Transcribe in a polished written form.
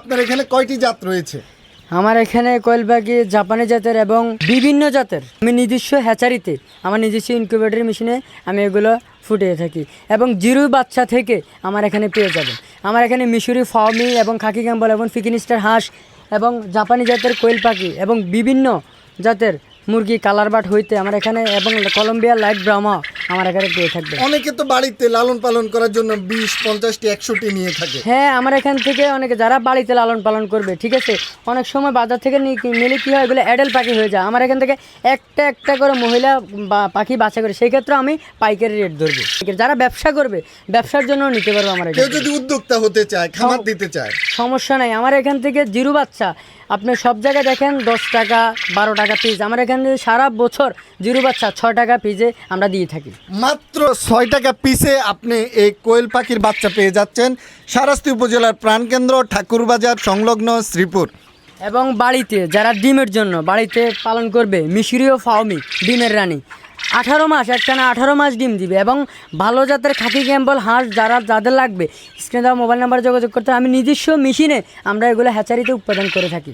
আপনার এখানে কয়টি জাত রয়েছে? আমার এখানে কোয়েল পাখি জাপানি জাতের এবং বিভিন্ন জাতের। আমি নিজস্ব হ্যাচারিতে আমার নিজস্ব ইনকিউবেটর মেশিনে আমি এগুলো ফুটিয়ে থাকি এবং জিরো বাচ্চা থেকে আমার এখানে পেয়ে যাবেন। আমার এখানে মিশরি ফার্মি এবং খাকি ক্যাম্বল এবং ফিকিনিস্টার হাঁস এবং জাপানি জাতের কোয়েল পাখি এবং বিভিন্ন জাতের মুরগি কালার বাট হইতে আমার এখানে এবং কলম্বিয়া লাইট ব্রাহ্মা আমার এখানে পেয়ে থাকবে। অনেকে তো বাড়িতে লালন পালন করার জন্য 20, 50টি 100টি নিয়ে থাকে। হ্যাঁ, আমার এখান থেকে অনেকে যারা বাড়িতে লালন পালন করবে, ঠিক আছে, অনেক সময় বাজার থেকে নিলে কী হয়, এগুলো অ্যাডাল্ট পাখি হয়ে যায়। আমার এখান থেকে একটা একটা করে মহিলা বা পাখি বাছা করে, সেই ক্ষেত্রে আমি পাইকারি রেট ধরবো। যারা ব্যবসা করবে, ব্যবসার জন্য নিতে পারবো। আমার কেউ যদি উদ্যোক্তা হতে চায়, খামার দিতে চায়, সমস্যা নাই। আমার এখান থেকে জিরো বাচ্চা আপনি সব জায়গায় দেখেন 10 টাকা 12 টাকা পিস। আমার এখান থেকে সারা বছর জিরো বাচ্চা 6 টাকা পিসে আমরা দিয়ে থাকি। মাত্র 6 টাকা পিসে আপনি এই কোয়েল পাখির বাচ্চা পেয়ে যাচ্ছেন সারাস্তি উপজেলার প্রাণকেন্দ্র ঠাকুরবাজার সংলগ্ন শ্রীপুর। এবং বাড়িতে যারা ডিমের জন্য বাড়িতে পালন করবে, মিশরীয় ফার্মি ডিমের রানী 18 মাস, একটানা 18 মাস ডিম দিবে এবং ভালো জাতের খাকি ক্যাম্বল হাঁস যাদের লাগবে, স্ক্রিনে দেওয়া মোবাইল নাম্বার যোগাযোগ করতে। আমি নিজস্ব মেশিনে আমরা এগুলো হ্যাচারিতে উৎপাদন করে থাকি।